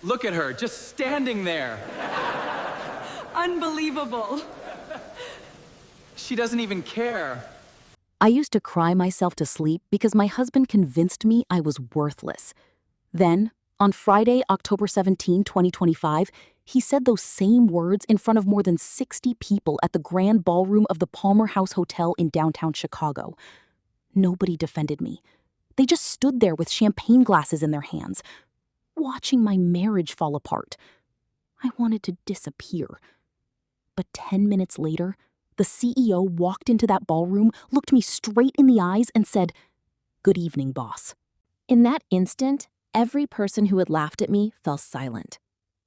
Look at her, just standing there. Unbelievable. She doesn't even care. I used to cry myself to sleep because my husband convinced me I was worthless. Then, on Friday, October 17, 2025, he said those same words in front of more than 60 people at the grand ballroom of the Palmer House Hotel in downtown Chicago. Nobody defended me. They just stood there with champagne glasses in their hands, watching my marriage fall apart. I wanted to disappear. But 10 minutes later, the CEO walked into that ballroom, looked me straight in the eyes, and said, "Good evening, boss." In that instant, every person who had laughed at me fell silent.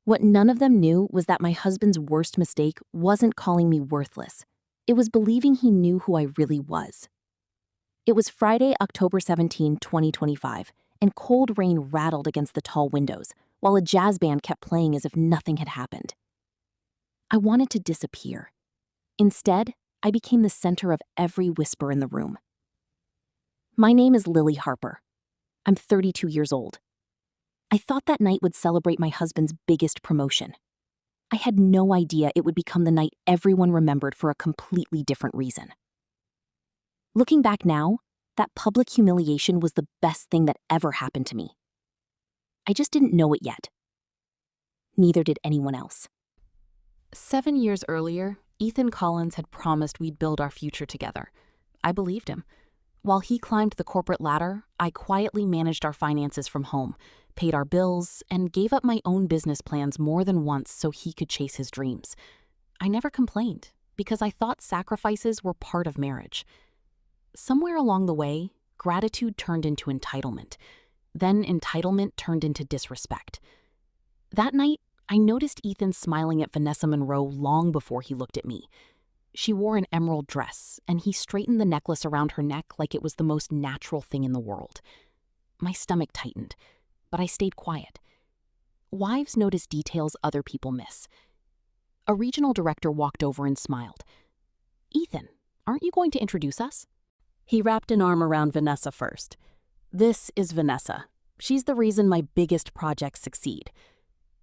What none of them knew was that my husband's worst mistake wasn't calling me worthless. It was believing he knew who I really was. It was Friday, October 17, 2025, and cold rain rattled against the tall windows, while a jazz band kept playing as if nothing had happened. I wanted to disappear. Instead, I became the center of every whisper in the room. My name is Lily Harper. I'm 32 years old. I thought that night would celebrate my husband's biggest promotion. I had no idea it would become the night everyone remembered for a completely different reason. Looking back now, that public humiliation was the best thing that ever happened to me. I just didn't know it yet. Neither did anyone else. 7 years earlier, Ethan Collins had promised we'd build our future together. I believed him. While he climbed the corporate ladder, I quietly managed our finances from home, paid our bills, and gave up my own business plans more than once so he could chase his dreams. I never complained because I thought sacrifices were part of marriage. Somewhere along the way, gratitude turned into entitlement. Then entitlement turned into disrespect. That night, I noticed Ethan smiling at Vanessa Monroe long before he looked at me. She wore an emerald dress, and he straightened the necklace around her neck like it was the most natural thing in the world. My stomach tightened, but I stayed quiet. Wives notice details other people miss. A regional director walked over and smiled. "Ethan, aren't you going to introduce us?" He wrapped an arm around Vanessa first. "This is Vanessa. She's the reason my biggest projects succeed."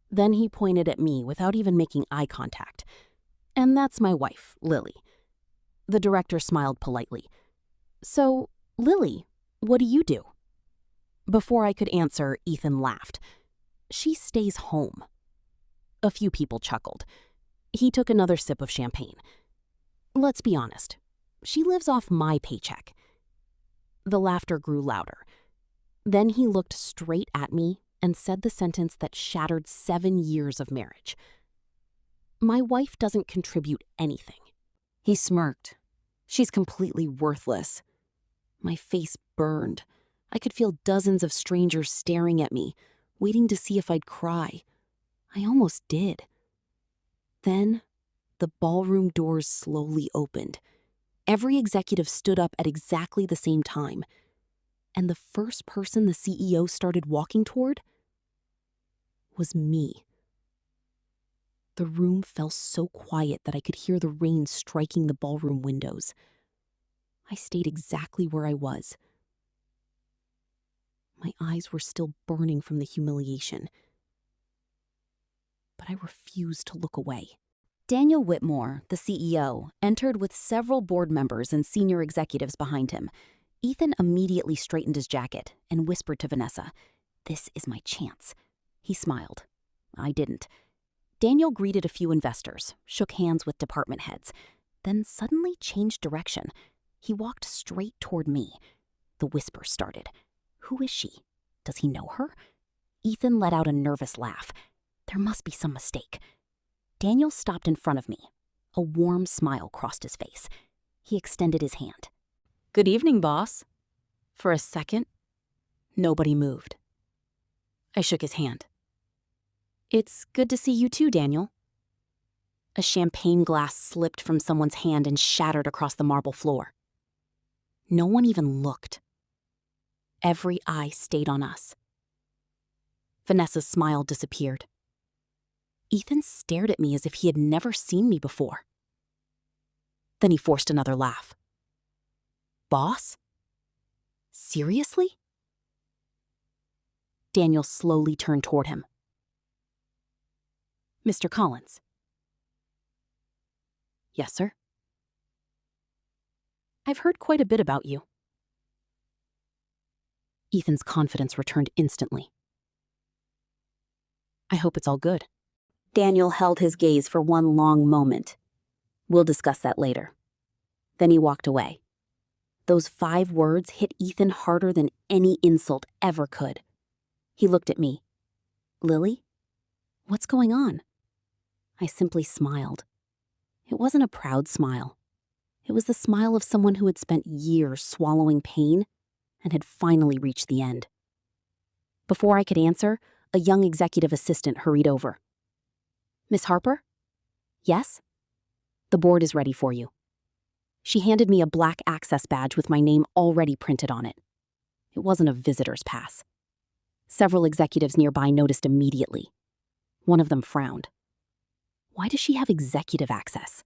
Then he pointed at me without even making eye contact. "And that's my wife, Lily." The director smiled politely. "So, Lily, what do you do?" Before I could answer, Ethan laughed. "She stays home." A few people chuckled. He took another sip of champagne. "Let's be honest. She lives off my paycheck." The laughter grew louder. Then he looked straight at me and said the sentence that shattered 7 years of marriage. "My wife doesn't contribute anything." He smirked. "She's completely worthless." My face burned. I could feel dozens of strangers staring at me, waiting to see if I'd cry. I almost did. Then, the ballroom doors slowly opened. Every executive stood up at exactly the same time. And the first person the CEO started walking toward was me. The room fell so quiet that I could hear the rain striking the ballroom windows. I stayed exactly where I was. My eyes were still burning from the humiliation, but I refused to look away. Daniel Whitmore, the CEO, entered with several board members and senior executives behind him. Ethan immediately straightened his jacket and whispered to Vanessa, "This is my chance." He smiled. I didn't. Daniel greeted a few investors, shook hands with department heads, then suddenly changed direction. He walked straight toward me. The whisper started. "Who is she? Does he know her?" Ethan let out a nervous laugh. There must be some mistake. Daniel stopped in front of me. A warm smile crossed his face. He extended his hand. "Good evening, boss." For a second, nobody moved. I shook his hand. "It's good to see you too, Daniel." A champagne glass slipped from someone's hand and shattered across the marble floor. No one even looked. Every eye stayed on us. Vanessa's smile disappeared. Ethan stared at me as if he had never seen me before. Then he forced another laugh. "Boss? Seriously?" Daniel slowly turned toward him. Mr. Collins. Yes, sir. I've heard quite a bit about you. Ethan's confidence returned instantly. I hope it's all good. Daniel held his gaze for one long moment. We'll discuss that later. Then he walked away. Those 5 words hit Ethan harder than any insult ever could. He looked at me. Lily? What's going on? I simply smiled. It wasn't a proud smile. It was the smile of someone who had spent years swallowing pain and had finally reached the end. Before I could answer, a young executive assistant hurried over. Miss Harper? Yes? The board is ready for you. She handed me a black access badge with my name already printed on it. It wasn't a visitor's pass. Several executives nearby noticed immediately. One of them frowned. Why does she have executive access?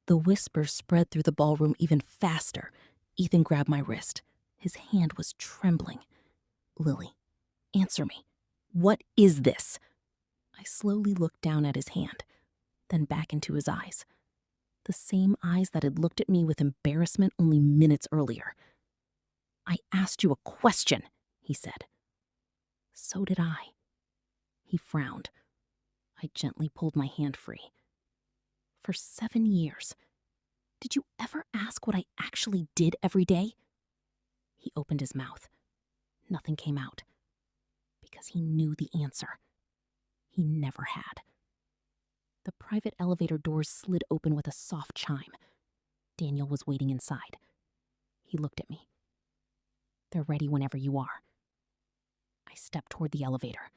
The whispers spread through the ballroom even faster. Ethan grabbed my wrist. His hand was trembling. Lily, answer me. What is this? I slowly looked down at his hand, then back into his eyes. The same eyes that had looked at me with embarrassment only minutes earlier. I asked you a question, he said. So did I. He frowned. I gently pulled my hand free. For 7 years, did you ever ask what I actually did every day? He opened his mouth. Nothing came out. Because he knew the answer. He never had. The private elevator doors slid open with a soft chime. Daniel was waiting inside. He looked at me. They're ready whenever you are. I stepped toward the elevator.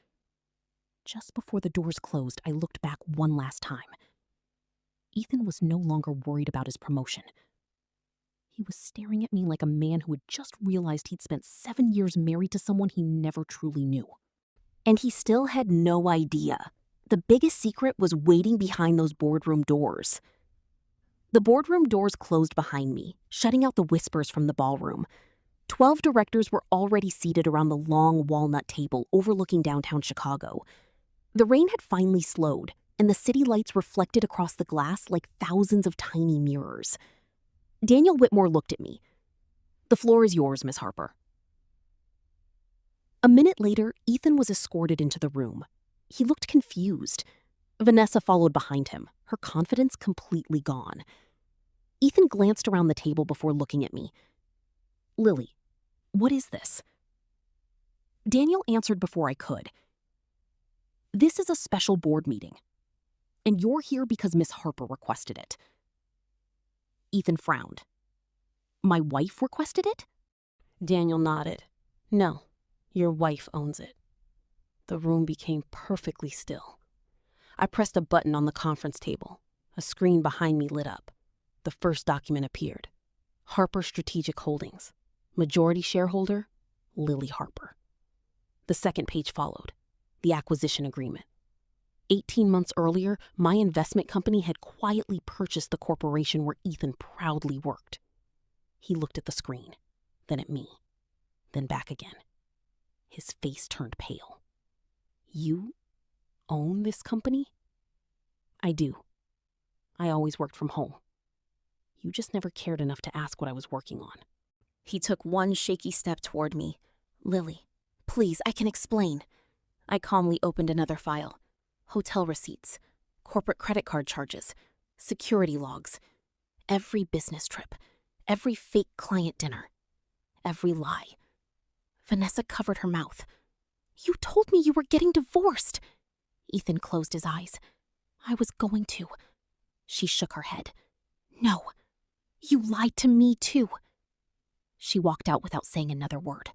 Just before the doors closed, I looked back one last time. Ethan was no longer worried about his promotion. He was staring at me like a man who had just realized he'd spent 7 years married to someone he never truly knew. And he still had no idea. The biggest secret was waiting behind those boardroom doors. The boardroom doors closed behind me, shutting out the whispers from the ballroom. 12 directors were already seated around the long walnut table overlooking downtown Chicago. The rain had finally slowed, and the city lights reflected across the glass like thousands of tiny mirrors. Daniel Whitmore looked at me. The floor is yours, Miss Harper. A minute later, Ethan was escorted into the room. He looked confused. Vanessa followed behind him, her confidence completely gone. Ethan glanced around the table before looking at me. Lily, what is this? Daniel answered before I could. This is a special board meeting, and you're here because Miss Harper requested it. Ethan frowned. My wife requested it? Daniel nodded. No, your wife owns it. The room became perfectly still. I pressed a button on the conference table. A screen behind me lit up. The first document appeared. Harper Strategic Holdings. Majority shareholder, Lily Harper. The second page followed. The acquisition agreement. 18 months earlier, my investment company had quietly purchased the corporation where Ethan proudly worked. He looked at the screen, then at me, then back again. His face turned pale. You own this company? I do. I always worked from home. You just never cared enough to ask what I was working on. He took one shaky step toward me. Lily, please, I can explain. I calmly opened another file. Hotel receipts, corporate credit card charges, security logs, every business trip, every fake client dinner, every lie. Vanessa covered her mouth. You told me you were getting divorced. Ethan closed his eyes. I was going to. She shook her head. No, you lied to me too. She walked out without saying another word.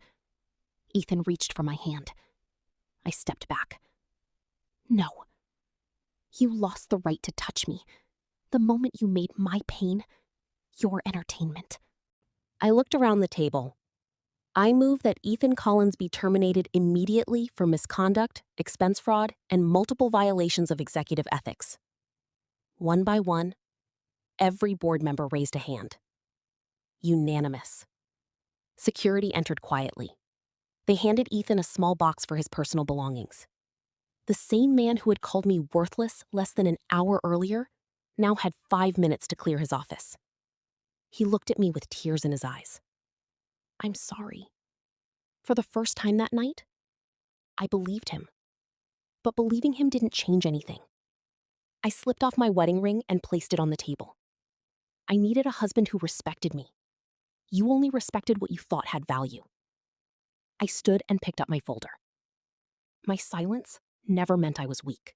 Ethan reached for my hand. I stepped back. No. You lost the right to touch me. The moment you made my pain your entertainment. I looked around the table. I move that Ethan Collins be terminated immediately for misconduct, expense fraud, and multiple violations of executive ethics. One by one, every board member raised a hand. Unanimous. Security entered quietly. They handed Ethan a small box for his personal belongings. The same man who had called me worthless less than an hour earlier now had 5 minutes to clear his office. He looked at me with tears in his eyes. I'm sorry. For the first time that night, I believed him. But believing him didn't change anything. I slipped off my wedding ring and placed it on the table. I needed a husband who respected me. You only respected what you thought had value. I stood and picked up my folder. My silence never meant I was weak.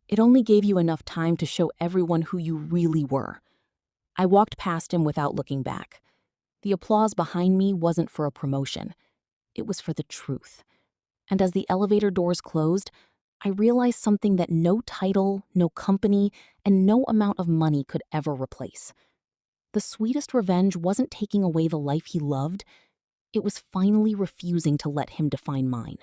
It only gave you enough time to show everyone who you really were. I walked past him without looking back. The applause behind me wasn't for a promotion. It was for the truth. And as the elevator doors closed, I realized something that no title, no company, and no amount of money could ever replace. The sweetest revenge wasn't taking away the life he loved. It was finally refusing to let him define mine.